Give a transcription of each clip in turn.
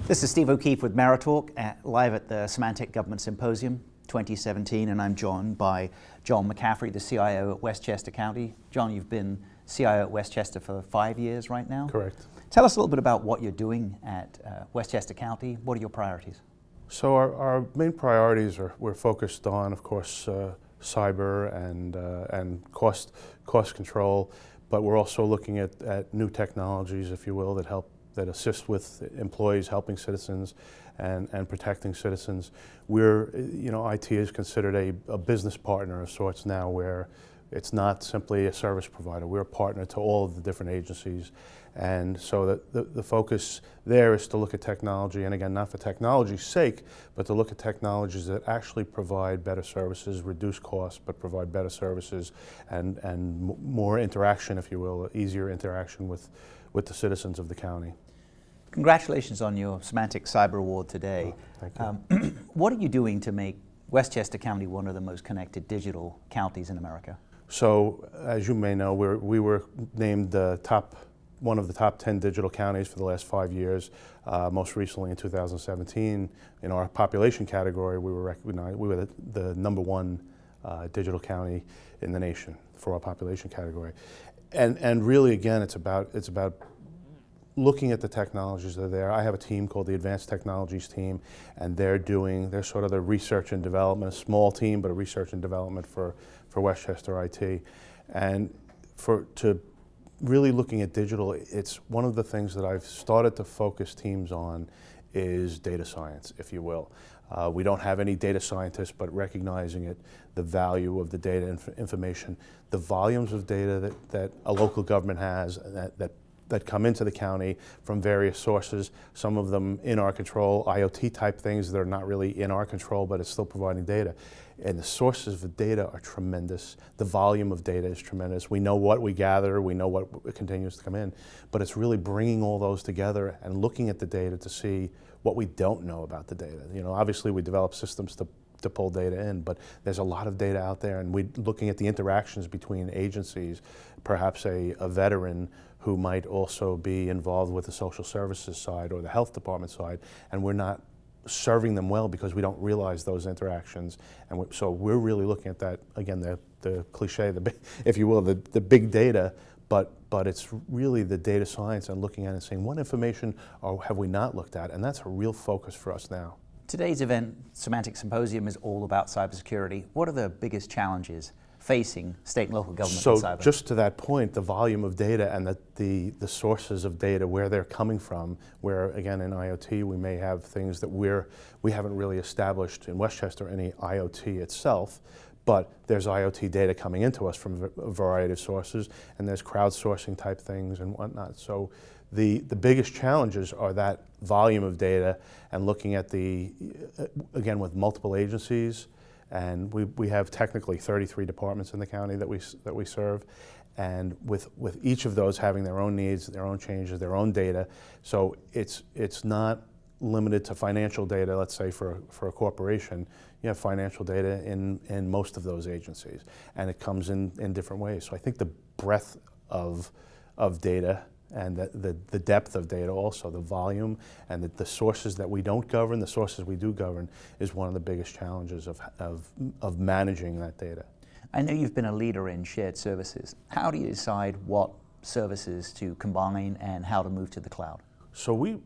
This is Steve O'Keefe with Meritalk, live at the Symantec Government Symposium 2017, and I'm joined by John McCaffrey, the CIO at Westchester County. John, you've been CIO at Westchester for 5 years right now? Correct. Tell us a little bit about what you're doing at Westchester County. What are your priorities? So our main priorities we're focused on, of course, cyber and cost control, but we're also looking at new technologies, if you will, that assist with employees, helping citizens, and protecting citizens. IT is considered a business partner of sorts now, where it's not simply a service provider. We're a partner to all of the different agencies. And so the focus there is to look at technology, and again, not for technology's sake, but to look at technologies that actually provide better services, reduce costs, but provide better services and more interaction, if you will, easier interaction with the citizens of the county. Congratulations on your Symantec Cyber Award today. Oh, thank you. What are you doing to make Westchester County one of the most connected digital counties in America? So, as you may know, we were named one of the top 10 digital counties for the last 5 years. Most recently in 2017, in our population category, we were recognized. We were the #1 digital county in the nation for our population category. And really, again, it's about looking at the technologies that are there. I have a team called the Advanced Technologies team, and they're sort of the research and development, a small team, but a research and development for Westchester IT. And to really looking at digital, it's one of the things that I've started to focus teams on is data science, if you will. We don't have any data scientists, but recognizing the value of the data information, the volumes of data that a local government has that come into the county from various sources, some of them in our control, IoT type things that are not really in our control, but it's still providing data. And the sources of the data are tremendous. The volume of data is tremendous. We know what we gather, we know what continues to come in, but it's really bringing all those together and looking at the data to see what we don't know about the data. Obviously we develop systems to pull data in, but there's a lot of data out there, and we're looking at the interactions between agencies, perhaps a veteran who might also be involved with the social services side or the health department side, and we're not serving them well because we don't realize those interactions. And so we're really looking at that, again, the cliche, if you will, the big data, but it's really the data science and looking at it and saying, what information have we not looked at? And that's a real focus for us now. Today's event, Symantec Symposium, is all about cybersecurity. What are the biggest challenges facing state and local government in cyber? So just to that point, the volume of data and the sources of data, where they're coming from, where again in IoT we may have things that we haven't really established in Westchester any IoT itself, but there's IoT data coming into us from a variety of sources, and there's crowdsourcing type things and whatnot. So the biggest challenges are that volume of data and looking at again with multiple agencies. And we have technically 33 departments in the county that we serve, and with each of those having their own needs, their own changes, their own data. So it's not limited to financial data. Let's say for a corporation, you have financial data in most of those agencies, and it comes in different ways. So I think the breadth of data and the depth of data, also the volume and the sources that we don't govern, the sources we do govern, is one of the biggest challenges of managing that data. I know you've been a leader in shared services. How do you decide what services to combine and how to move to the cloud? So we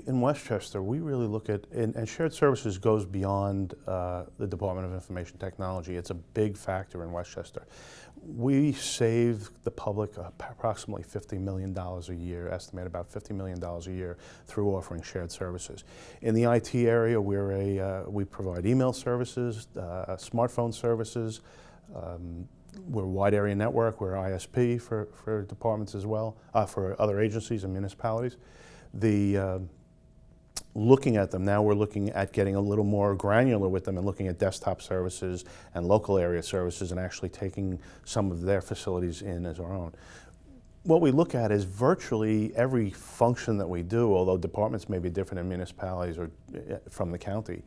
in Westchester, we really look at, and shared services goes beyond the Department of Information Technology. It's a big factor in Westchester. We save the public approximately $50 million a year, estimate about $50 million a year through offering shared services. In the IT area, we provide email services, smartphone services. We're a wide area network. We're ISP for departments as well, for other agencies and municipalities. Looking at them now, we're looking at getting a little more granular with them and looking at desktop services and local area services and actually taking some of their facilities in as our own. What we look at is virtually every function that we do, although departments may be different in municipalities or from the county,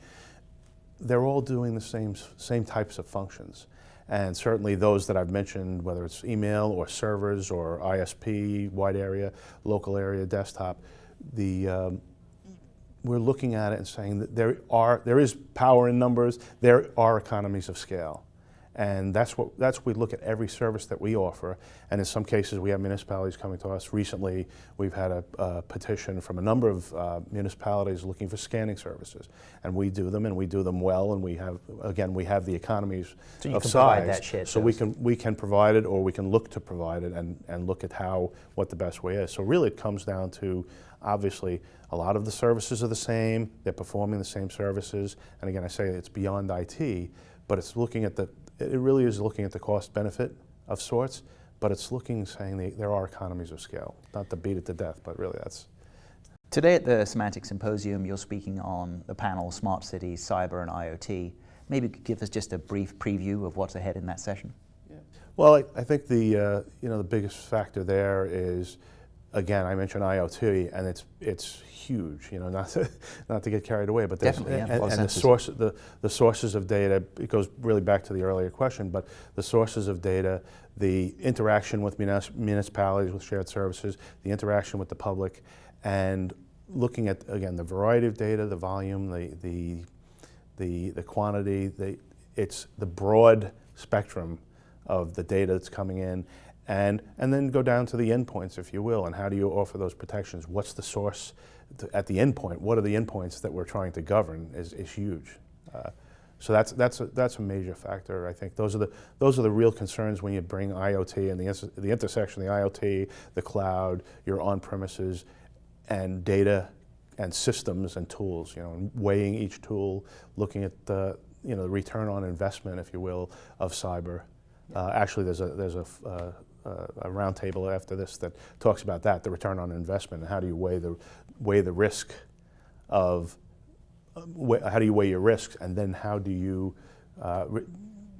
they're all doing the same types of functions. And certainly those that I've mentioned, whether it's email or servers or ISP, wide area, local area, desktop, we're looking at it and saying that there is power in numbers, there are economies of scale. And that's what we look at every service that we offer. And in some cases, we have municipalities coming to us. Recently, we've had a petition from a number of municipalities looking for scanning services. And we do them, and we do them well, and we have the economies so you of can size. provide that shared so service. we can provide it, or we can look to provide it and look at what the best way is. So really it comes down to, obviously, a lot of the services are the same, they're performing the same services, and again, I say it's beyond IT, but it's looking at it really is looking at the cost benefit of sorts, but it's saying there are economies of scale. Not to beat it to death, but really that's. Today at the Symantec Symposium, you're speaking on the panel Smart Cities, Cyber and IoT. Maybe you could give us just a brief preview of what's ahead in that session. Yeah. Well, I think the biggest factor there is, again, I mentioned IoT, and it's huge. Not to get carried away, but definitely, and the sources of data. It goes really back to the earlier question, but the sources of data, the interaction with municipalities with shared services, the interaction with the public, and looking at again the variety of data, the volume, the quantity. It's the broad spectrum of the data that's coming in. And then go down to the endpoints, if you will, and how do you offer those protections? What's the source at the endpoint? What are the endpoints that we're trying to govern is huge. So that's a major factor. I think those are the real concerns when you bring IoT and the intersection of the IoT, the cloud, your on-premises, and data and systems and tools. And weighing each tool, looking at the return on investment, if you will, of cyber. Actually, there's a roundtable after this that talks about that, the return on investment, and how do you weigh the risk of, how do you weigh your risks, and then how do you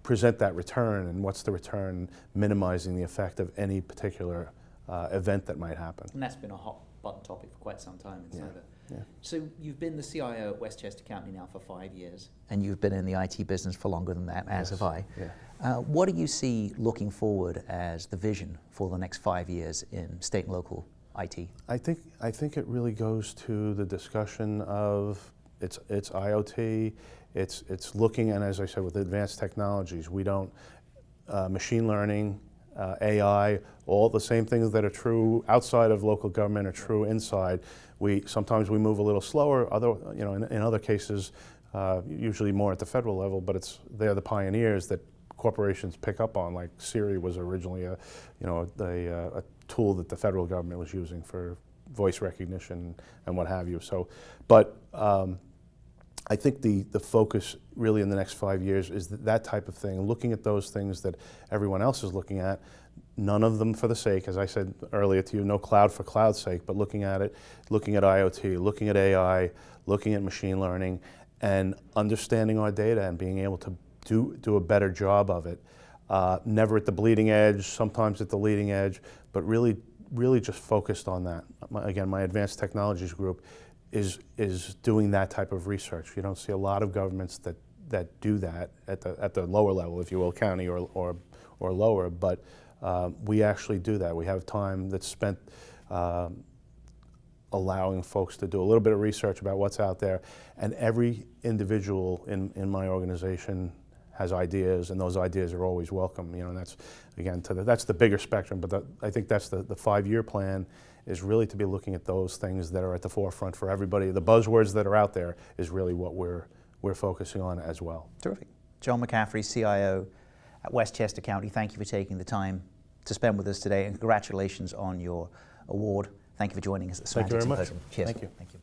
present that return, and what's the return minimizing the effect of any particular event that might happen. And that's been a hot button topic for quite some time in cyber. Yeah. So you've been the CIO at Westchester County now for 5 years, and you've been in the IT business for longer than that, as have I. Yeah. What do you see looking forward as the vision for the next 5 years in state and local IT? I think it really goes to the discussion of it's IoT, it's looking, and as I said, with advanced technologies, we don't machine learning, AI, all the same things that are true outside of local government are true inside. Sometimes we move a little slower. In other cases, usually more at the federal level, but they're the pioneers that corporations pick up on. Like Siri was originally a tool that the federal government was using for voice recognition and what have you. So, but I think the focus really in the next 5 years is that type of thing, looking at those things that everyone else is looking at, none of them for the sake, as I said earlier to you, no cloud for cloud's sake, but looking at it, looking at IoT, looking at AI, looking at machine learning, and understanding our data and being able to do a better job of it. Never at the bleeding edge, sometimes at the leading edge, but really just focused on that. Again, my advanced technologies group is doing that type of research. You don't see a lot of governments that do that at the lower level, if you will, county or lower, but we actually do that. We have time that's spent allowing folks to do a little bit of research about what's out there, and every individual in my organization has ideas, and those ideas are always welcome. And that's, again, that's the bigger spectrum, but I think that's the 5-year plan is really to be looking at those things that are at the forefront for everybody. The buzzwords that are out there is really what we're focusing on as well. Terrific. John McCaffrey, CIO at Westchester County, thank you for taking the time to spend with us today, and congratulations on your award. Thank you for joining us at the Symantec Symposium. Cheers. Thank you. Thank you.